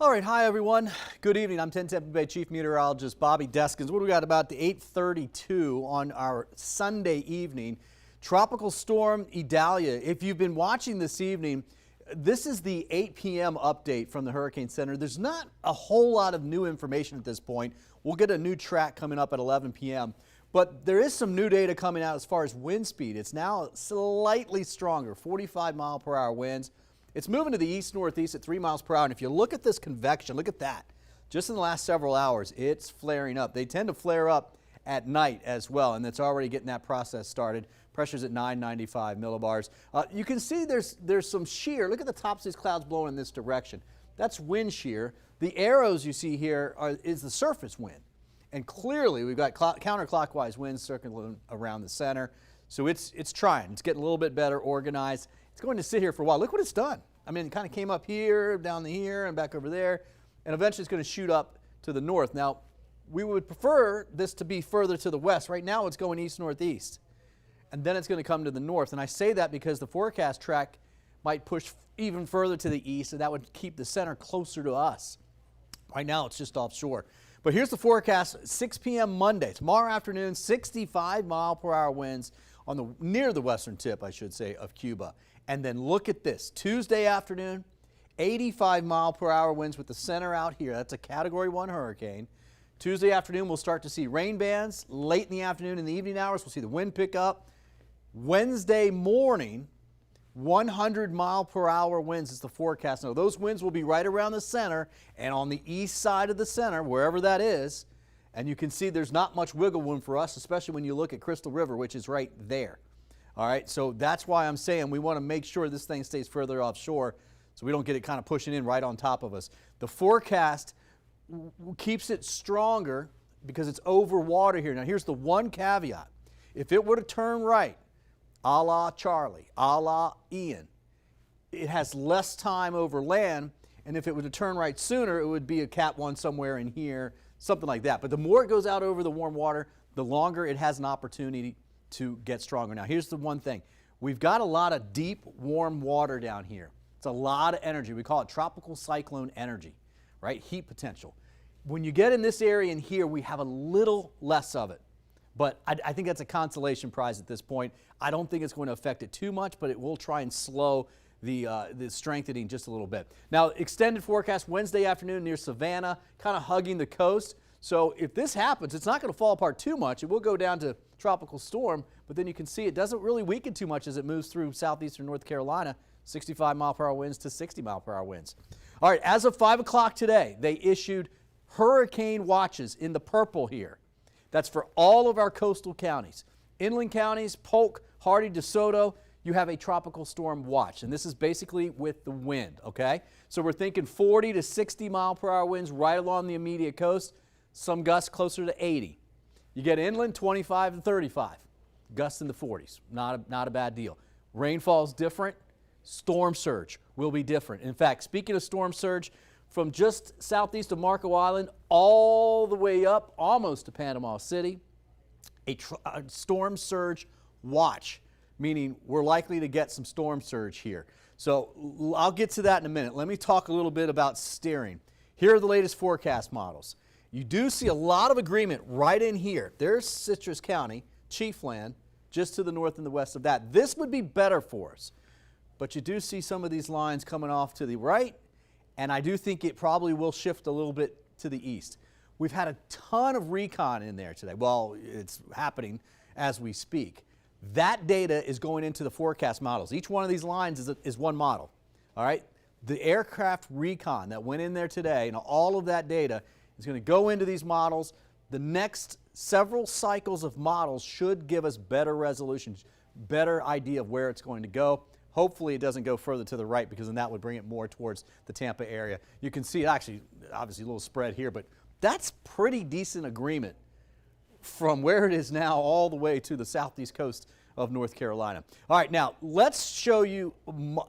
All right, hi everyone. Good evening. I'm 10 Tampa Bay Chief Meteorologist Bobby Deskins. What do we got about the 8:32 on our Sunday evening? Tropical Storm Idalia. If you've been watching this evening, this is the 8 p.m. update from the Hurricane Center. There's not a whole lot of new information at this point. We'll get a new track coming up at 11 p.m. But there is some new data coming out as far as wind speed. It's now slightly stronger, 45-mile-per-hour winds. It's moving to the east-northeast at 3 miles per hour. And if you look at this convection, look at that. Just in the last several hours, it's flaring up. They tend to flare up at night as well, and it's already getting that process started. Pressure's at 995 millibars. You can see there's some shear. Look at the tops of these clouds blowing in this direction. That's wind shear. The arrows you see here is the surface wind. And clearly, we've got counterclockwise winds circling around the center. So it's trying. It's getting a little bit better organized. It's going to sit here for a while. Look what it's done. I mean, it kind of came up here, down here, and back over there, and eventually it's going to shoot up to the north. Now, we would prefer this to be further to the west. Right now, it's going east-northeast, and then it's going to come to the north. And I say that because the forecast track might push even further to the east, and that would keep the center closer to us. Right now, it's just offshore. But here's the forecast, 6 p.m. Monday. Tomorrow afternoon, 65-mile-per-hour winds on near the western tip, I should say, of Cuba. And then look at this. Tuesday afternoon, 85-mile-per-hour winds with the center out here. That's a Category 1 hurricane. Tuesday afternoon, we'll start to see rain bands. Late in the afternoon and the evening hours, we'll see the wind pick up. Wednesday morning, 100-mile-per-hour winds is the forecast. Now, those winds will be right around the center and on the east side of the center, wherever that is. And you can see there's not much wiggle room for us, especially when you look at Crystal River, which is right there. All right, so that's why I'm saying we want to make sure this thing stays further offshore so we don't get it kind of pushing in right on top of us. The forecast keeps it stronger because it's over water here. Now, here's the one caveat. If it were to turn right, a la Charlie, a la Ian, it has less time over land, and if it were to turn right sooner, it would be a Cat 1 somewhere in here, something like that. But the more it goes out over the warm water, the longer it has an opportunity to get stronger. Now, here's the one thing. We've got a lot of deep, warm water down here. It's a lot of energy. We call it tropical cyclone energy, right? Heat potential. When you get in this area in here, we have a little less of it. But I think that's a consolation prize at this point. I don't think it's going to affect it too much, but it will try and slow the strengthening just a little bit. Now, extended forecast Wednesday afternoon near Savannah, kind of hugging the coast. So if this happens, it's not going to fall apart too much. It will go down to tropical storm, but then you can see it doesn't really weaken too much as it moves through southeastern North Carolina, 65-mile-per-hour winds to 60-mile-per-hour winds. All right, as of 5 o'clock today, they issued hurricane watches in the purple here. That's for all of our coastal counties. Inland counties, Polk, Hardy, DeSoto, you have a tropical storm watch, and this is basically with the wind, okay? So we're thinking 40 to 60-mile-per-hour winds right along the immediate coast, some gusts closer to 80. You get inland, 25 and 35. Gusts in the 40s. Not a bad deal. Rainfall's different. Storm surge will be different. In fact, speaking of storm surge, from just southeast of Marco Island all the way up almost to Panama City, a storm surge watch, meaning we're likely to get some storm surge here. So I'll get to that in a minute. Let me talk a little bit about steering. Here are the latest forecast models. You do see a lot of agreement right in here. There's Citrus County, Chiefland, just to the north and the west of that. This would be better for us. But you do see some of these lines coming off to the right, and I do think it probably will shift a little bit to the east. We've had a ton of recon in there today. Well, it's happening as we speak. That data is going into the forecast models. Each one of these lines is one model. All right? The aircraft recon that went in there today and all of that data is going to go into these models. The next several cycles of models should give us better resolutions, better idea of where it's going to go. Hopefully it doesn't go further to the right because then that would bring it more towards the Tampa area. You can see actually, obviously a little spread here, but that's pretty decent agreement from where it is now all the way to the southeast coast of North Carolina. All right, now let's show you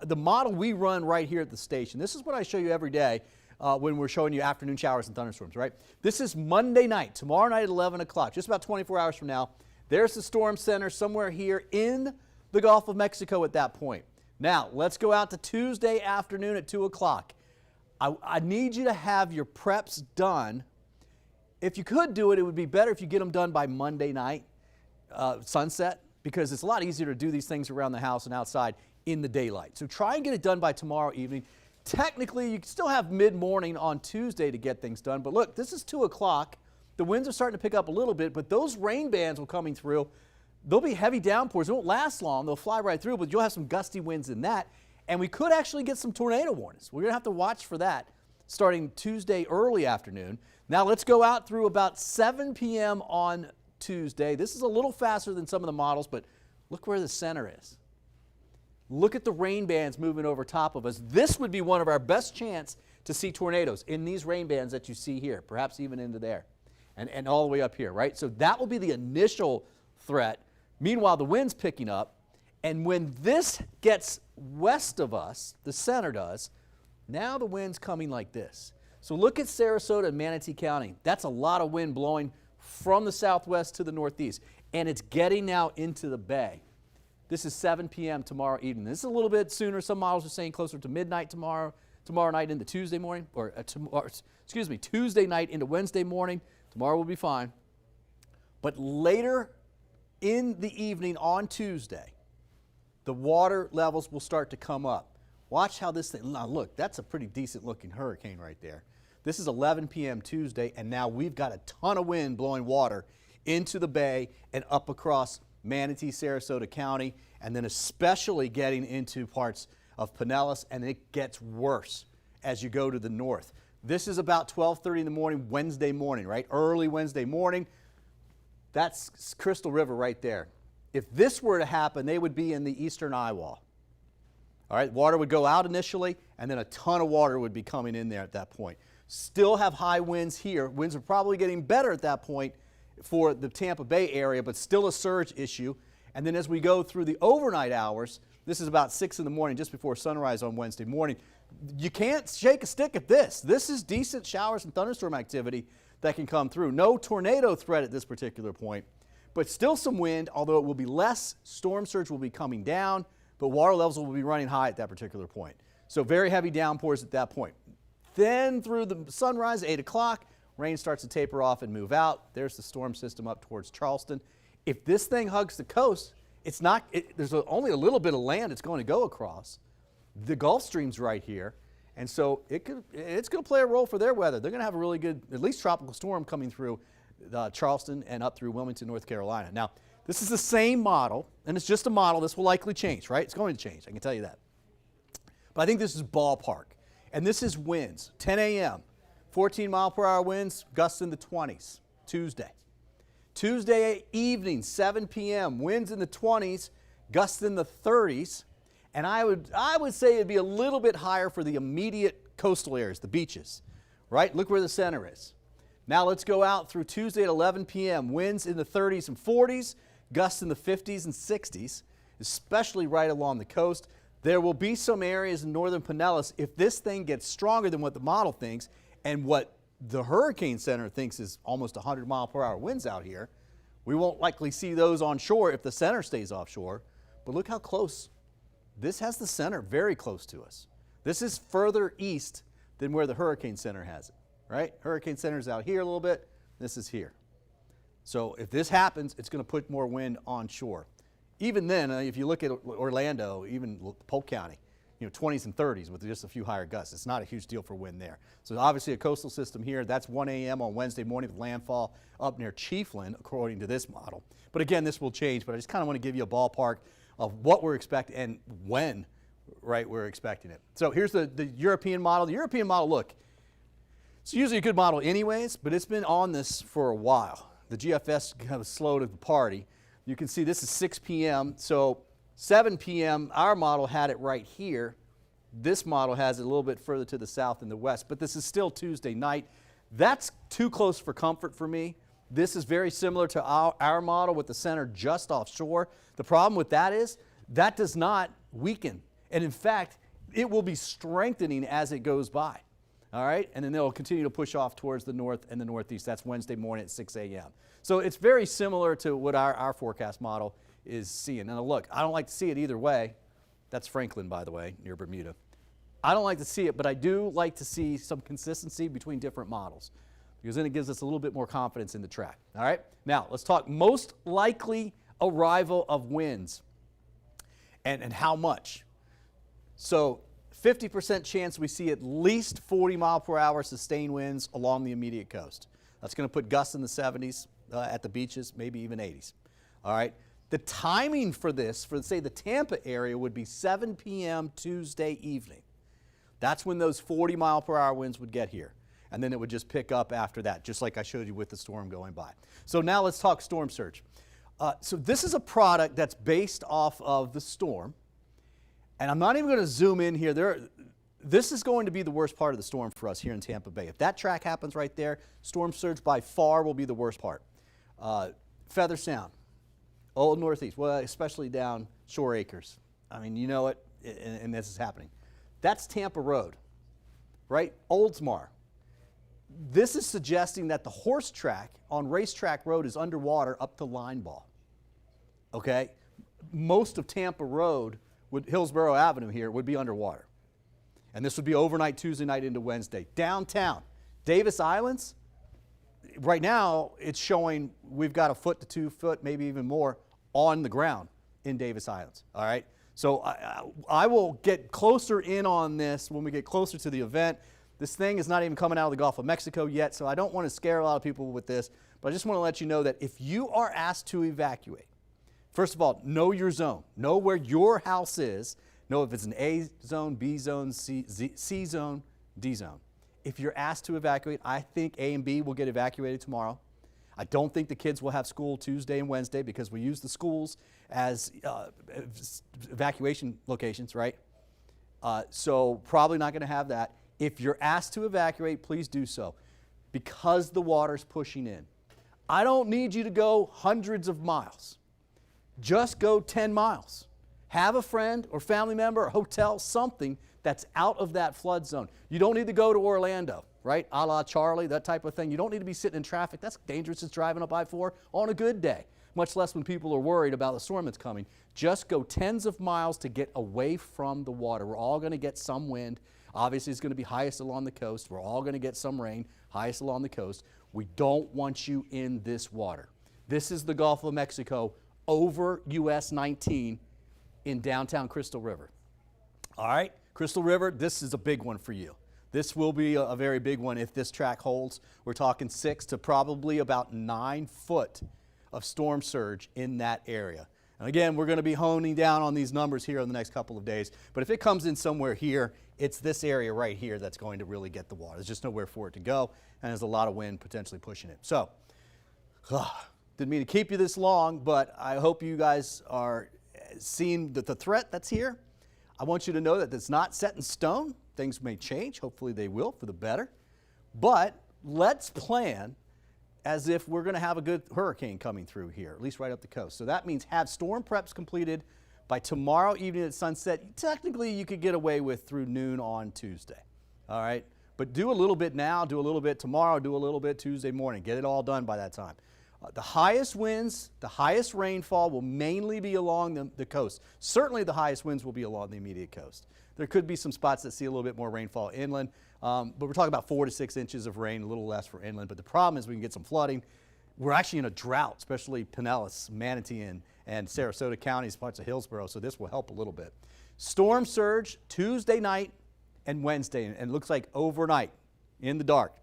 the model we run right here at the station. This is what I show you every day when we're showing you afternoon showers and thunderstorms, right? This is Monday night, tomorrow night at 11 o'clock, just about 24 hours from now. There's the storm center somewhere here in the Gulf of Mexico at that point. Now, let's go out to Tuesday afternoon at 2 o'clock. I need you to have your preps done. If you could do it, it would be better if you get them done by Monday night, sunset, because it's a lot easier to do these things around the house and outside in the daylight. So try and get it done by tomorrow evening. Technically, you can still have mid-morning on Tuesday to get things done, but look, this is 2 o'clock. The winds are starting to pick up a little bit, but those rain bands will coming through. There'll be heavy downpours. They won't last long. They'll fly right through, but you'll have some gusty winds in that. And we could actually get some tornado warnings. We're going to have to watch for that starting Tuesday early afternoon. Now let's go out through about 7 p.m. on Tuesday. This is a little faster than some of the models, but look where the center is. Look at the rain bands moving over top of us. This would be one of our best chance to see tornadoes in these rain bands that you see here, perhaps even into there and all the way up here, right? So that will be the initial threat. Meanwhile, the wind's picking up. And when this gets west of us, the center does, now the wind's coming like this. So look at Sarasota and Manatee County. That's a lot of wind blowing from the southwest to the northeast. And it's getting now into the bay. This is 7 p.m. tomorrow evening. This is a little bit sooner. Some models are saying closer to midnight tomorrow night into Tuesday morning, Tuesday night into Wednesday morning. Tomorrow will be fine. But later in the evening on Tuesday, the water levels will start to come up. Watch how this thing, now look, that's a pretty decent looking hurricane right there. This is 11 p.m. Tuesday, and now we've got a ton of wind blowing water into the bay and up across Manatee, Sarasota County, and then especially getting into parts of Pinellas, and it gets worse as you go to the north. This is about 12:30 in the morning, Wednesday morning, right? Early Wednesday morning. That's Crystal River right there. If this were to happen, they would be in the eastern eye wall. All right, water would go out initially, and then a ton of water would be coming in there at that point. Still have high winds here. Winds are probably getting better at that point for the Tampa Bay area, but still a surge issue. And then as we go through the overnight hours, this is about 6 in the morning, just before sunrise on Wednesday morning. You can't shake a stick at this. This is decent showers and thunderstorm activity that can come through. No tornado threat at this particular point, but still some wind, although it will be less. Storm surge will be coming down, but water levels will be running high at that particular point. So very heavy downpours at that point. Then through the sunrise, 8 o'clock, rain starts to taper off and move out. There's the storm system up towards Charleston. If this thing hugs the coast, there's only a little bit of land it's going to go across. The Gulf Stream's right here, and so it's going to play a role for their weather. They're going to have a really good, at least tropical storm coming through Charleston and up through Wilmington, North Carolina. Now, this is the same model, and it's just a model. This will likely change, right? It's going to change, I can tell you that. But I think this is ballpark, and this is winds. 10 a.m., 14-mile-per-hour winds, gusts in the 20s, Tuesday. Tuesday evening, 7 p.m., winds in the 20s, gusts in the 30s, and I would say it'd be a little bit higher for the immediate coastal areas, the beaches, right? Look where the center is. Now let's go out through Tuesday at 11 p.m., winds in the 30s and 40s, gusts in the 50s and 60s, especially right along the coast. There will be some areas in northern Pinellas, if this thing gets stronger than what the model thinks and what the Hurricane Center thinks is almost 100-mile-per-hour winds out here, we won't likely see those on shore if the center stays offshore. But look how close. This has the center very close to us. This is further east than where the Hurricane Center has it, right? Hurricane Center's out here a little bit. This is here. So if this happens, it's going to put more wind on shore. Even then, if you look at Orlando, even Polk County, 20s and 30s with just a few higher gusts. It's not a huge deal for wind there. So obviously a coastal system here. That's 1 a.m. on Wednesday morning with landfall up near Chiefland, according to this model. But again, this will change, but I just kind of want to give you a ballpark of what we're expecting and when, right, we're expecting it. So here's the European model. The European model, look, it's usually a good model anyways, but it's been on this for a while. The GFS kind of slow to the party. You can see this is 6 p.m. So 7 p.m., our model had it right here. This model has it a little bit further to the south and the west, but this is still Tuesday night. That's too close for comfort for me. This is very similar to our model with the center just offshore. The problem with that is that does not weaken. And in fact, it will be strengthening as it goes by. All right, and then they'll continue to push off towards the north and the northeast. That's Wednesday morning at 6 a.m. So it's very similar to what our forecast model is seeing. Now look, I don't like to see it either way. That's Franklin, by the way, near Bermuda. I don't like to see it, but I do like to see some consistency between different models because then it gives us a little bit more confidence in the track. All right, now let's talk most likely arrival of winds and how much. So 50% chance we see at least 40 mile per hour sustained winds along the immediate coast. That's going to put gusts in the 70s at the beaches, maybe even 80s. All right. The timing for this, for say the Tampa area, would be 7 p.m. Tuesday evening. That's when those 40 mile per hour winds would get here. And then it would just pick up after that, just like I showed you with the storm going by. So now let's talk storm surge. So this is a product that's based off of the storm. And I'm not even going to zoom in here. This is going to be the worst part of the storm for us here in Tampa Bay. If that track happens right there, storm surge by far will be the worst part. Feather Sound, Old Northeast, well, especially down Shore Acres. I mean, you know it, and this is happening. That's Tampa Road, right? Oldsmar. This is suggesting that the horse track on Racetrack Road is underwater up to line ball. Okay? Most of Tampa Road, Hillsborough Avenue here, would be underwater. And this would be overnight Tuesday night into Wednesday. Downtown, Davis Islands, right now it's showing we've got 1 foot to 2 foot, maybe even more, on the ground in Davis Islands. All right? So I will get closer in on this when we get closer to the event. This thing is not even coming out of the Gulf of Mexico yet, so I don't want to scare a lot of people with this, but I just want to let you know that if you are asked to evacuate, first of all, know your zone. Know where your house is. Know if it's an A zone, B zone, C zone, D zone. If you're asked to evacuate, I think A and B will get evacuated tomorrow. I don't think the kids will have school Tuesday and Wednesday because we use the schools as evacuation locations, right? So probably not going to have that. If you're asked to evacuate, please do so because the water's pushing in. I don't need you to go hundreds of miles. Just go 10 miles. Have a friend or family member or hotel, something that's out of that flood zone. You don't need to go to Orlando, right? A la Charlie, that type of thing. You don't need to be sitting in traffic. That's dangerous as driving up I-4 on a good day, much less when people are worried about the storm that's coming. Just go tens of miles to get away from the water. We're all going to get some wind. Obviously, it's going to be highest along the coast. We're all going to get some rain, highest along the coast. We don't want you in this water. This is the Gulf of Mexico over US 19 in downtown Crystal River. All right, Crystal River, this is a big one for you. This will be a very big one if this track holds. We're talking 6 to probably about 9 foot of storm surge in that area. And again, we're going to be honing down on these numbers here in the next couple of days. But if it comes in somewhere here, it's this area right here that's going to really get the water. There's just nowhere for it to go, and there's a lot of wind potentially pushing it. So, didn't mean to keep you this long, but I hope you guys are seeing the threat that's here. I want you to know that it's not set in stone. Things may change. Hopefully they will for the better. But let's plan as if we're going to have a good hurricane coming through here, at least right up the coast. So that means have storm preps completed by tomorrow evening at sunset. Technically, you could get away with through noon on Tuesday. All right? But do a little bit now, do a little bit tomorrow, do a little bit Tuesday morning. Get it all done by that time. The highest winds, the highest rainfall will mainly be along the coast. Certainly the highest winds will be along the immediate coast. There could be some spots that see a little bit more rainfall inland, but we're talking about 4 to 6 inches of rain, a little less for inland. But the problem is we can get some flooding. We're actually in a drought, especially Pinellas, Manatee, and Sarasota counties, parts of Hillsborough, so this will help a little bit. Storm surge Tuesday night and Wednesday, and it looks like overnight in the dark,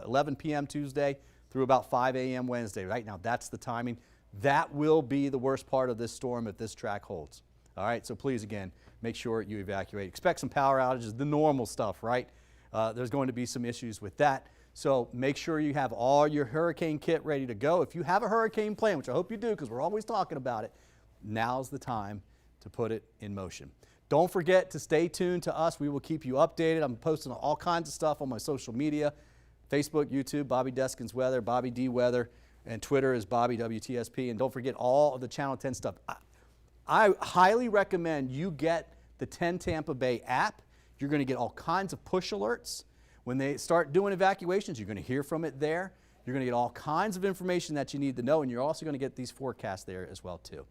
11 p.m. Tuesday through about 5 a.m. Wednesday. Right now, that's the timing. That will be the worst part of this storm if this track holds. All right, so please, again, make sure you evacuate. Expect some power outages, the normal stuff, right? There's going to be some issues with that. So make sure you have all your hurricane kit ready to go. If you have a hurricane plan, which I hope you do because we're always talking about it, now's the time to put it in motion. Don't forget to stay tuned to us. We will keep you updated. I'm posting all kinds of stuff on my social media, Facebook, YouTube, Bobby Deskins Weather, Bobby D Weather, and Twitter is Bobby WTSP. And don't forget all of the Channel 10 stuff. I highly recommend you get the 10 Tampa Bay app. You're going to get all kinds of push alerts. When they start doing evacuations, you're going to hear from it there. You're going to get all kinds of information that you need to know, and you're also going to get these forecasts there as well, too.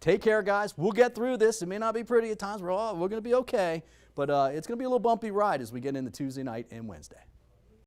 Take care, guys. We'll get through this. It may not be pretty at times. We're going to be okay, but it's going to be a little bumpy ride as we get into Tuesday night and Wednesday.